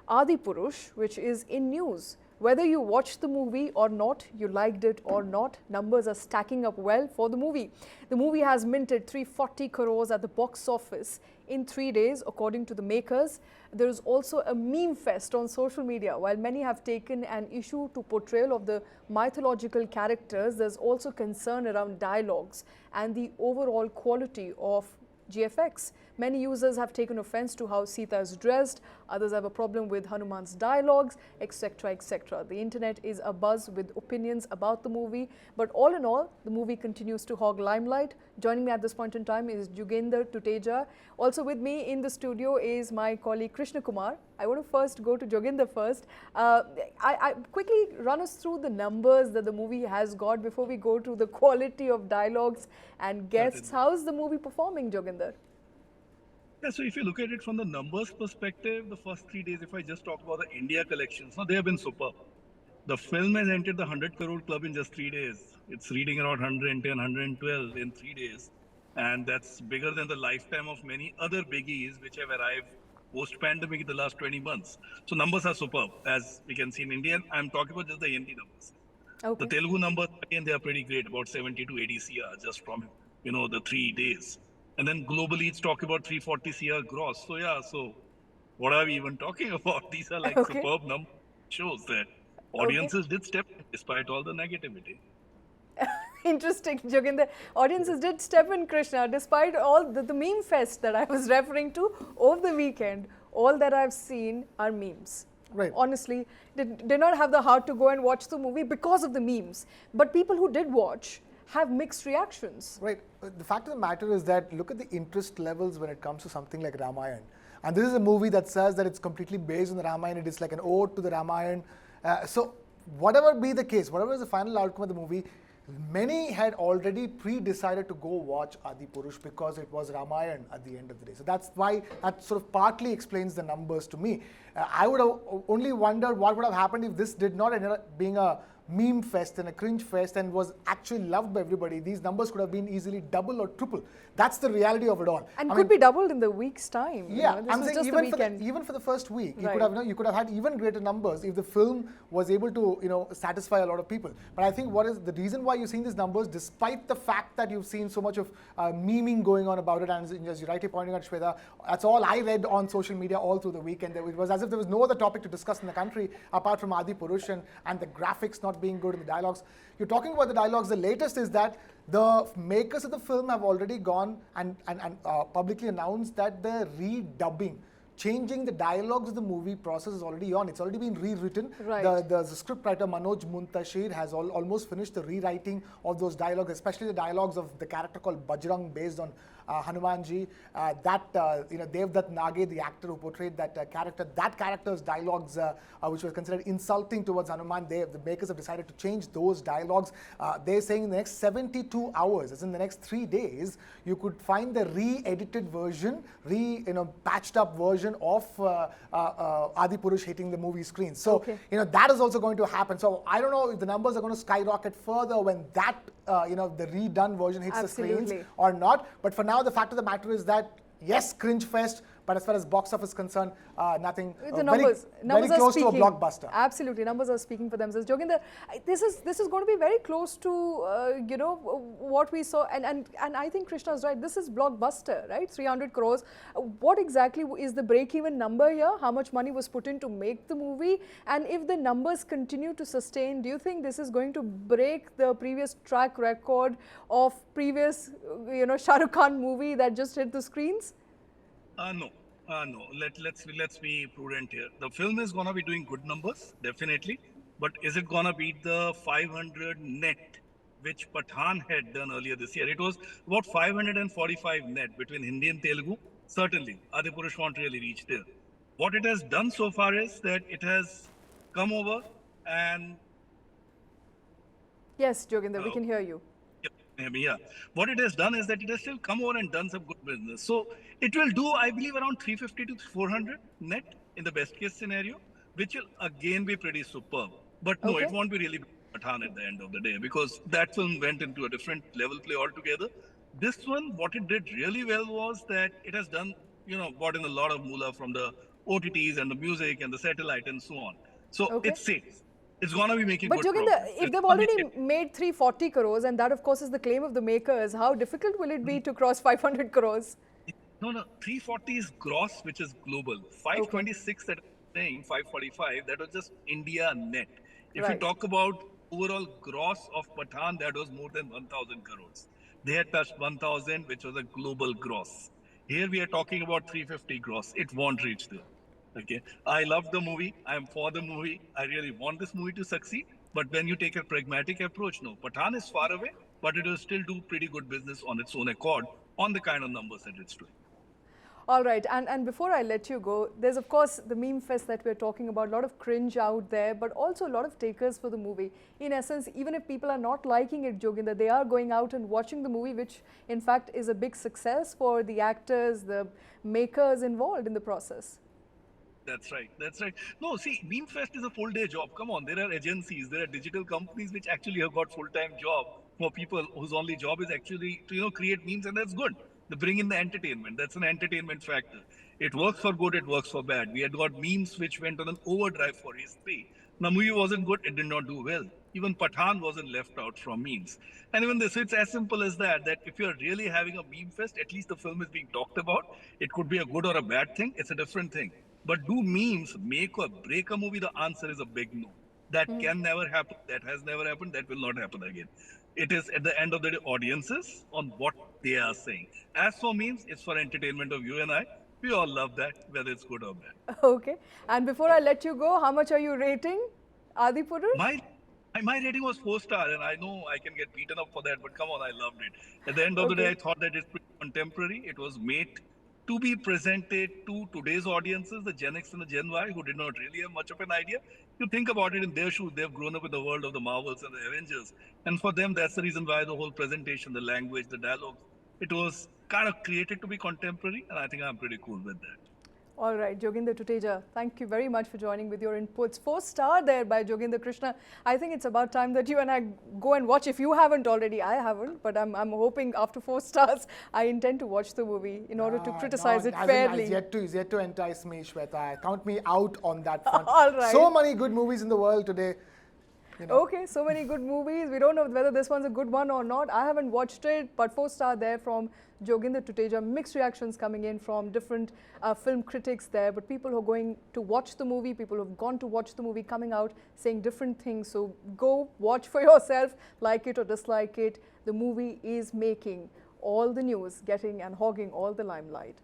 Adipurush, which is in news. Whether you watched the movie or not, you liked it or not, numbers are stacking up well for the movie. The movie has minted 340 crores at the box office in 3 days, according to the makers. There is also a meme fest on social media. While many have taken an issue to portrayal of the mythological characters, there's also concern around dialogues and the overall quality of GFX. Many users have taken offense to how Sita is dressed, others have a problem with Hanuman's dialogues, etc, etc. The internet is abuzz with opinions about the movie, but all in all, the movie continues to hog limelight. Joining me at this point in time is Joginder, Tuteja. Also with me in the studio is my colleague KrishnaKumar. I want to first go to Joginder first. I quickly run us through the numbers that the movie has got before we go to the quality of dialogues and guests. How's the movie performing, Joginder? Yeah, so if you look at it from the numbers perspective, the first 3 days, if I just talk about the India collections, they have been superb. The film has entered the 100 crore club in just 3 days. It's reading around 110, 112 in 3 days. And that's bigger than the lifetime of many other biggies which have arrived post-pandemic in the last 20 months. So numbers are superb, as we can see in India. I'm talking about just the Hindi numbers. Okay. The Telugu numbers, again, they are pretty great, about 70 to 80 CR just from, the 3 days. And then globally, it's talking about 340 CR gross. So yeah, so what are we even talking about? These are like Okay. superb numbers. Shows that audiences did step in despite all the negativity. Interesting, Joginder. Audiences did step in, Krishna, despite all the meme fest that I was referring to over the weekend. All that I've seen are memes. Right. Honestly, did not have the heart to go and watch the movie because of the memes. But people who did watch have mixed reactions. Right. The fact of the matter is that look at the interest levels when it comes to something like Ramayana. And this is a movie that says that it's completely based on the Ramayana. It is like an ode to the Ramayana. So whatever be the case, whatever is the final outcome of the movie, many had already pre-decided to go watch Adipurush because it was Ramayana at the end of the day. So that's why that sort of partly explains the numbers to me. I would have only wondered what would have happened if this did not end up being a meme fest and a cringe fest and was actually loved by everybody. These numbers could have been easily double or triple. That's the reality of it all. And could be doubled in the week's time. Yeah, I'm saying even for the first week, right. you could have had even greater numbers if the film was able to satisfy a lot of people. But I think what is the reason why you're seeing these numbers, despite the fact that you've seen so much of memeing going on about it, and as you rightly pointing out, Shweta, that's all I read on social media all through the weekend. It was as if there was no other topic to discuss in the country apart from Adipurush and the graphics not being good in the dialogues. You're talking about the dialogues. The latest is that the makers of the film have already gone and publicly announced that the redubbing, changing the dialogues of the movie process is already on. It's already been rewritten. Right. The scriptwriter Manoj Muntashir has almost finished the rewriting of those dialogues, especially the dialogues of the character called Bajrang based on Hanumanji. Devdutt Nage, the actor who portrayed that character's dialogues, which was considered insulting towards Hanuman, the makers have decided to change those dialogues. They're saying in the next 72 hours, as in the next 3 days, you could find the re-edited version, patched up version of Adipurush hitting the movie screen. So, that is also going to happen. So, I don't know if the numbers are going to skyrocket further when that, the redone version hits Absolutely. the screens or not. But for now, the fact of the matter is that, yes, cringe fest, but as far as box office is concerned, nothing. The numbers very are close speaking. to a blockbuster. Absolutely, numbers are speaking for themselves. Joginder, this is going to be very close to what we saw, and I think Krishna is right. This is blockbuster, right? 300 crores. What exactly is the break-even number here? How much money was put in to make the movie? And if the numbers continue to sustain, do you think this is going to break the previous track record of previous, Shah Rukh Khan movie that just hit the screens? No. Let's be prudent here. The film is gonna be doing good numbers, definitely. But is it gonna beat the 500 net, which Pathan had done earlier this year? It was about 545 net between Hindi and Telugu. Certainly, Adipurush won't really reach there. What it has done so far is that it has come over and... Yes, Joginder, we can hear you. Yeah. What it has done is that it has still come over and done some good business. So it will do, I believe, around 350 to 400 net in the best case scenario, which will again be pretty superb. But no, it won't be really Pathan at the end of the day because that film went into a different level play altogether. This one, what it did really well was that it has done, brought in a lot of moolah from the OTTs and the music and the satellite and so on. So Okay. it's safe. It's going to be making But good Joginder, progress. if It's they've gonna be already safe. made 340 crores, and that of course is the claim of the makers, how difficult will it be to cross 500 crores? No, 340 is gross, which is global. Okay, 526 that I'm saying, 545, that was just India net. If you right. talk about overall gross of Pathan, that was more than 1,000 crores. They had touched 1,000, which was a global gross. Here we are talking about 350 gross. It won't reach there. Okay. I love the movie. I'm for the movie. I really want this movie to succeed. But when you take a pragmatic approach, no, Pathan is far away, but it will still do pretty good business on its own accord on the kind of numbers that it's doing. All right, and before I let you go, there's of course the meme fest that we're talking about, a lot of cringe out there, but also a lot of takers for the movie. In essence, even if people are not liking it, Joginder, they are going out and watching the movie, which in fact is a big success for the actors, the makers involved in the process. That's right. That's right. No, see, Meme Fest is a full day job. Come on, there are agencies, there are digital companies which actually have got full time job for people whose only job is actually to create memes, and that's good. They bring in the entertainment. That's an entertainment factor. It works for good. It works for bad. We had got memes which went on an overdrive for Race 3. Now, movie wasn't good. It did not do well. Even Pathan wasn't left out from memes. And even this, it's as simple as that. That if you're really having a meme fest, at least the film is being talked about. It could be a good or a bad thing. It's a different thing. But do memes make or break a movie? The answer is a big no. That can never happen. That has never happened. That will not happen again. It is at the end of the day audiences on what they are saying. As for memes, it's for entertainment of you and I. We all love that, whether it's good or bad. Okay, and before I let you go, how much are you rating Adipurush? My my rating was 4 star, and I know I can get beaten up for that, but come on, I loved it. At the end of the day, Okay. I thought that it's pretty contemporary. It was made to be presented to today's audiences, the Gen X and the Gen Y, who did not really have much of an idea. You think about it in their shoes, they've grown up in the world of the Marvels and the Avengers. And for them, that's the reason why the whole presentation, the language, the dialogue, it was kind of created to be contemporary. And I think I'm pretty cool with that. All right, Joginder Tuteja, thank you very much for joining with your inputs. 4 star there by Joginder Krishna. I think it's about time that you and I go and watch. If you haven't already, I haven't, but I'm hoping after 4 stars, I intend to watch the movie in order to criticize it fairly. Is yet to entice me, Shweta. Count me out on that front. All right. So many good movies in the world today. Okay, so many good movies. We don't know whether this one's a good one or not. I haven't watched it, but 4 star there from Joginder Tuteja. Mixed reactions coming in from different film critics there, but people who are going to watch the movie, people who have gone to watch the movie coming out saying different things. So go watch for yourself, like it or dislike it. The movie is making all the news, getting and hogging all the limelight.